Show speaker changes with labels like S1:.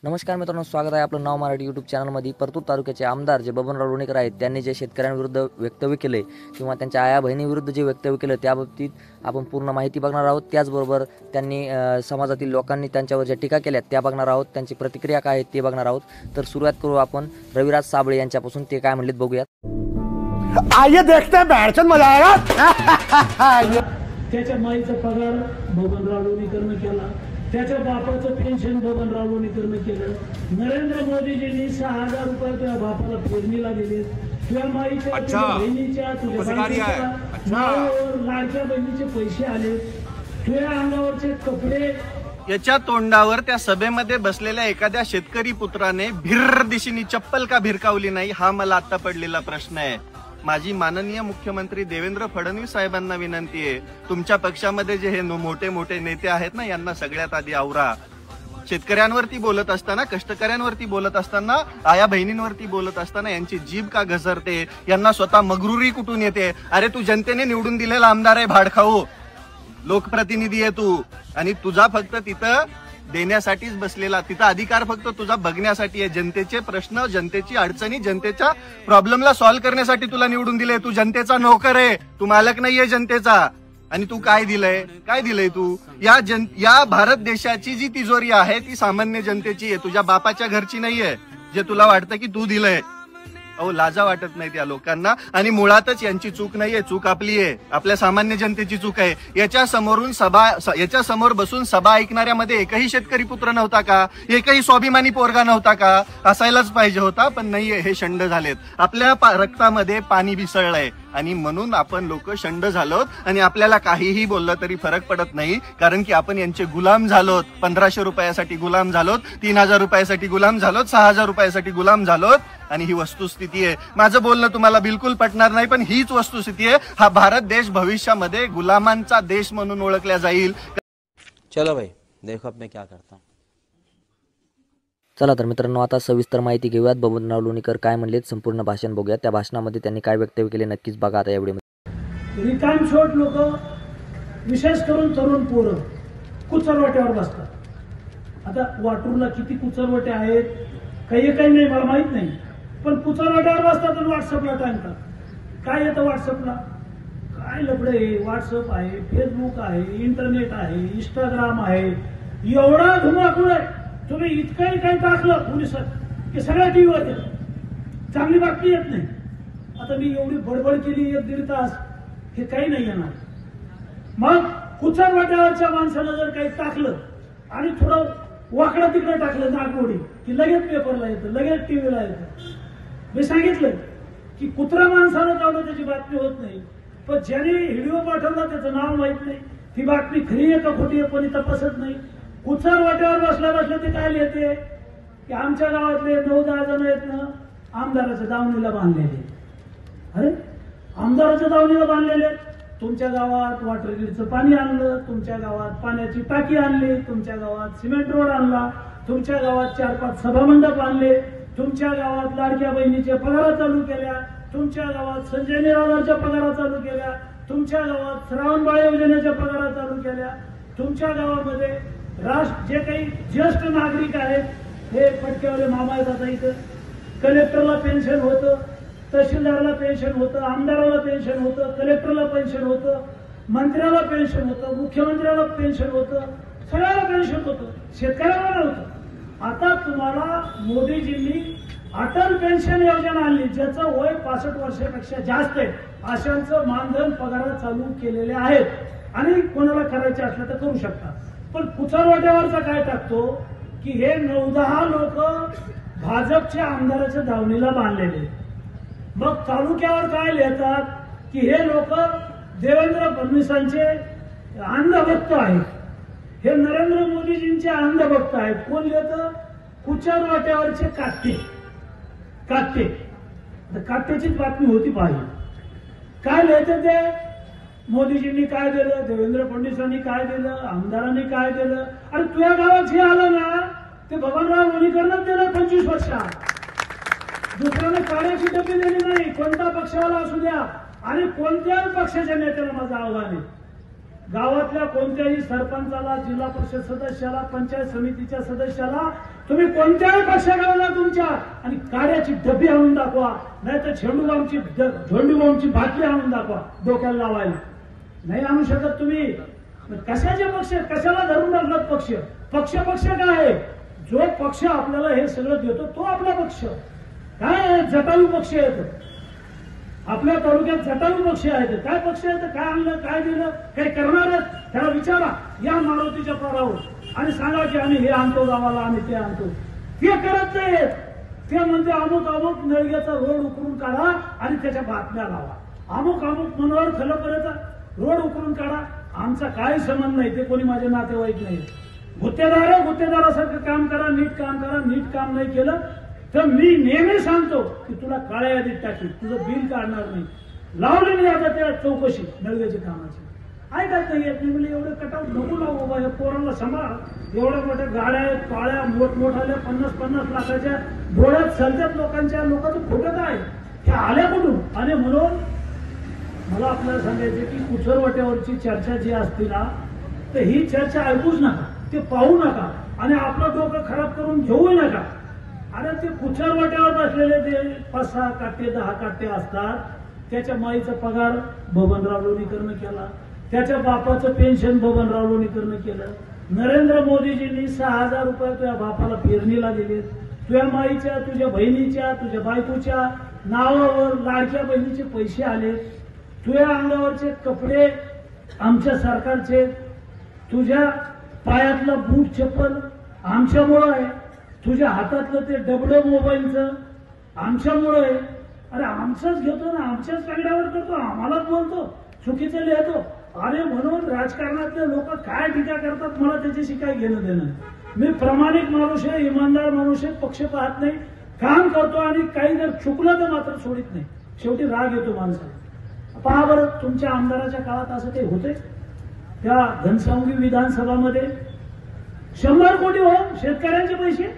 S1: नमस्कार मित्रांनो, स्वागत आहे आपलं नाव मराठी यूट्यूब चॅनलमध्ये। परतूर तालुक्याचे आमदार जे बबनराव लोणीकर आहेत, त्यांनी जे शेतकऱ्यांविरुद्ध वक्तव्य केले किंवा त्यांच्या आया बहिणीविरुद्ध जे वक्तव्य केलं त्याबाबतीत आपण पूर्ण माहिती बघणार आहोत। त्याचबरोबर त्यांनी समाजातील लोकांनी त्यांच्यावर ज्या टीका केल्या त्या बघणार आहोत, त्यांची प्रतिक्रिया काय आहे ते बघणार आहोत। तर सुरुवात करू आपण रविराज साबळे यांच्यापासून, ते काय म्हणलेत बघूयात।
S2: आइए देखते हैं, बैठन मजा आएगा।
S3: त्याच्या माईचा पगार बबनराव लोणीकरनं केला, त्याच्या बापाचं पेन्शन बबनराव लोणीकरनं केलं। नरेंद्र मोदीजींनी 6,000 रुपये त्या बापाला पेरणीला दिले। तुझ्या माईच्या, तुझ्या बहिणीच्या, तुझ्या लाडक्या बहिणीचे पैसे आले, तुझ्या अंगावरचे कपडे।
S4: याच्या तोंडावर त्या सभेमध्ये बसलेल्या एखाद्या शेतकरी पुत्राने भिर्र दिशेने चप्पल का भिरकावली नाही, हा मला आता पडलेला प्रश्न आहे। माझी माननीय मुख्यमंत्री देवेंद्र फडणवीस साहेबांना विनंती आहे, तुमच्या पक्षामध्ये जे हे मोठे मोठे नेते आहेत ना, यांना सगळ्यात आधी आवरा। शेतकऱ्यांवरती बोलत असताना, कष्टकऱ्यांवरती बोलत असताना, आया बहिणींवरती बोलत असताना यांची जीभ का घसरते, यांना स्वतः मगरुरी कुठून येते? अरे तू जनतेने निवडून दिलेला आमदार आहे, भाडखाऊ लोकप्रतिनिधी आहे तू, आणि तुझा फक्त तिथं देण्यासाठीच बसलेला, तिथं अधिकार फक्त तुझा बघण्यासाठी आहे। जनतेचे प्रश्न, जनतेची अडचणी, जनतेच्या प्रॉब्लेमला सॉल्व्ह करण्यासाठी तुला निवडून दिले। तू जनतेचा नोकर आहे, तू मालक नाहीये जनतेचा। आणि तू काय दिलंय तू? या भारत देशाची जी तिजोरी आहे ती सामान्य जनतेची आहे, तुझ्या बापाच्या घरची नाहीये, जे तुला वाटतं की तू दिलंय। अहो, लाजा वाटत नाही त्या लोकांना, आणि मुळातच यांची चूक नाहीये, चूक आपली आहे, आपल्या सामान्य जनतेची चूक आहे। याच्या समोर बसून सभा ऐकणाऱ्यामध्ये एकही शेतकरी पुत्र नव्हता का? एकही स्वाभिमानी पोरगा नव्हता का? असायलाच पाहिजे होता, पण नाहीये। हे शंड झालेत, आपल्या रक्तामध्ये पाणी मिसळलंय, आणि म्हणून आपण लोक शंड झालोत, आणि आपल्याला काहीही बोललं तरी फरक पडत नाही, कारण की आपण यांचे गुलाम झालोत। 1500 रुपयासाठी गुलाम झालोत, 3000 रुपयासाठी गुलाम झालोत, 6000 रुपयासाठी गुलाम झालोत, आणि ही वस्तुस्थिती आहे। माझं बोलणं तुम्हाला बिलकुल पटणार नाही, पण हीच वस्तुस्थिती आहे। हा भारत देश भविष्यामध्ये गुलामांचा देश म्हणून ओळखला जाईल।
S5: चलो भाई, देखो अब मैं क्या करता हूं।
S1: चला तर मित्रांनो, आता सविस्तर माहिती घेऊयात। बबनराव लोणीकर काय म्हणलेत, संपूर्ण भाषण बघूयात। त्या भाषणामध्ये त्यांनी काय वक्तव्य केले नक्कीच बघा आता या व्हिडिओमध्ये।
S3: रिकामछोट लोक, विशेष करून तरुण पोरं कुचरवाट्यावर बसतात। आता वाटूरला किती कुचरवाटे आहेत काही नाही मला माहित नाही, पण कुचरवाट्यावर बसतात आणि व्हॉट्सअपला टाकतात। काय येतं व्हॉट्सअपला? काय लफडे आहे? व्हॉट्सअप आहे, फेसबुक आहे, इंटरनेट आहे, इंस्टाग्राम आहे, एवढा धुमाकूळ आहे। तुम्ही इतकंही काही टाकलं पोलिसात की सगळ्या टीव्हीवर येतं, चांगली बातमी येत नाही। आता मी एवढी बडबड केली 1-1.5 तास, हे काही नाही येणार। मग कुचरवाट्यावरच्या माणसानं जर काही टाकलं आणि थोडं वाकडं तिकडं टाकलं नागमोडी, की लगेच पेपरला येतं, लगेच टीव्हीला येतं। मी सांगितलं की कुत्रा माणसानं लावलं त्याची बातमी होत नाही, पण ज्याने व्हिडिओ पाठवला त्याचं नाव माहित नाही, ती बातमी खरी आहे का खोटी आहे कोणी तपासत नाही। कुचर वाट्यावर बसल्या ते काय लिहिते की आमच्या गावातले 9-10 जण आहेत ना, आमदाराच्या दावणीला बांधलेले। अरे, आमदाराच्या दावणीला बांधलेले? तुमच्या गावात वॉटर ग्रीडचं पाणी आणलं, तुमच्या गावात पाण्याची टाकी आणली, तुमच्या गावात सिमेंट रोड आणला, तुमच्या गावात 4-5 सभामंडप आणले, तुमच्या गावात लाडक्या बहिणीच्या पगारा चालू केल्या, तुमच्या गावात संजय निराधारच्या पगारा चालू केल्या, तुमच्या गावात श्रावणबाळ योजनेच्या पगारा चालू केल्या, तुमच्या गावामध्ये जे काही ज्येष्ठ नागरिक आहेत हे फटकेवाले मामा येतात इथं, कलेक्टरला पेन्शन होतं, तहसीलदारला पेन्शन होतं, आमदाराला पेन्शन होतं, कलेक्टरला पेन्शन होतं, मंत्र्याला पेन्शन होतं, मुख्यमंत्र्याला पेन्शन होतं, सगळ्याला पेन्शन होतं, शेतकऱ्याला नव्हतं। आता तुम्हाला मोदीजींनी अटल पेन्शन योजना आणली, ज्याचं वय 65 वर्षापेक्षा जास्त आहे, अशांचं मानधन पगार चालू केलेले आहेत, आणि कोणाला करायचे असलं तर करू शकता। पण कुचरवाट्यावरचा काय टाकतो की हे 9-10 लोक भाजपच्या आमदाराच्या दावणीला बांधलेले। मग तालुक्यावर काय लिहितात की हे लोक देवेंद्र फडणवीसांचे अंधभक्त आहेत, हे नरेंद्र मोदीजींचे अंधभक्त आहेत। कोण लिहितं? कुचरवाट्यावरचे काटे। काट्याचीच बातमी होती पाहिजे। काय लिहितं ते? मोदीजींनी काय दिलं, देवेंद्र फडणवीसांनी काय दिलं, आमदारांनी काय दिलं? आणि तुझ्या गावात जे आलं ना ते बबनराव लोणीकरनं दिलं 25 वर्षात। दुसऱ्याने काळ्याची डबी दिली नाही, कोणता पक्षावाला असू द्या, आणि कोणत्याही पक्षाच्या नेत्याला माझं आव्हान आहे, गावातल्या कोणत्याही सरपंचाला, जिल्हा परिषद सदस्याला, पंचायत समितीच्या सदस्याला तुम्ही कोणत्याही पक्षाकडे जा तुमच्या आणि काड्याची डबी आणून दाखवा, नाही तर झेंडूबामची बाटली आणून दाखवा डोक्याला लावायला. नाही आणू शकत तुम्ही. कशाचे पक्ष, कशाला धरून राहतात पक्ष? पक्ष काय आहे? जो पक्ष आपल्याला हे सगळं देतो तो आपला पक्ष. काय जटायू पक्ष आहेत आपल्या तालुक्यात, जटायू पक्ष आहेत. काय पक्ष आहेत? काय आणलं, काय दिलं, काय करणार आहेत? त्याला विचारा या मारुतीच्या पारावर आणि सांगा की आम्ही हे आणतो गावाला, आम्ही ते आणतो. ते करत नाहीत. ते म्हणजे अमुक नळग्याचा रोड उकरून काढा आणि त्याच्या बातम्या लावा. अमुक मनोहर खलपरेचा रोड उकरून काढा. आमचा काही संबंध नाही. ते कोणी माझे नातेवाईक नाही. गुत्तेदारासारखं काम करा, नीट काम करा. नीट काम नाही केलं तर मी नेहमी सांगतो की तुला काळ्या यादीत टाकी, तुझं बिल काढणार नाही. लावले मी आता त्या चौकशी नळग्याच्या कामाची. ऐकत नाही येत. मी म्हणजे एवढे कटाव नको लावू बाबा, या पोरांना सांभाळ. एवढ्या मोठ्या गाड्या आहेत, काळ्या मोठमोठ्याल्या 50-50 लाखाच्या डोळ्यात चालतात लोकांच्या. लोकांचं खोटं काय? हे आल्या कुठून? आणि म्हणून मला आपल्याला सांगायचं की कुचरवाट्यावरची चर्चा जी असते ना, तर ही चर्चा ऐकूच नका, ते पाहू नका आणि आपलं डोकं खराब करून घेऊ नका. अरे ते कुचरवाट्यावर बसलेले ते 5-6 काटे 10 काटे असतात. त्याच्या माईचा पगार बबनराव लोणीकरनं केला, त्याच्या बापाचं पेन्शन बबनराव लोणीकरनं केलं. नरेंद्र मोदीजींनी 6,000 रुपये तुझ्या बापाला पेरणीला दिले. तुझ्या माईच्या, तुझ्या बहिणीच्या, तुझ्या बायकोच्या नावावर लाडक्या बहिणीचे पैसे आले. तुझ्या अंगावरचे कपडे आमच्या सरकारचे, तुझ्या पायातलं बूट चप्पल आमच्यामुळं आहे. तुझ्या हातातलं ते डबडं मोबाईलचं आमच्यामुळं आहे. अरे आमचंच घेतो ना, आमच्याच पगड्यावर करतो, आम्हालाच बोलतो, चुकीचं लिहितो. अरे म्हणून राजकारणातले लोक काय टीका करतात मला त्याच्याशी काय घेणं देणं. मी प्रामाणिक माणूस आहे, इमानदार माणूस आहे, पक्ष पाहत नाही, काम करतो आणि काही जर चुकलं तर मात्र सोडित नाही. शेवटी राग येतो माणसाला. पहा बरं, तुमच्या आमदाराच्या काळात असं काही होते? त्या घनसावंगी विधानसभामध्ये 100 कोटी हो शेतकऱ्यांचे पैसे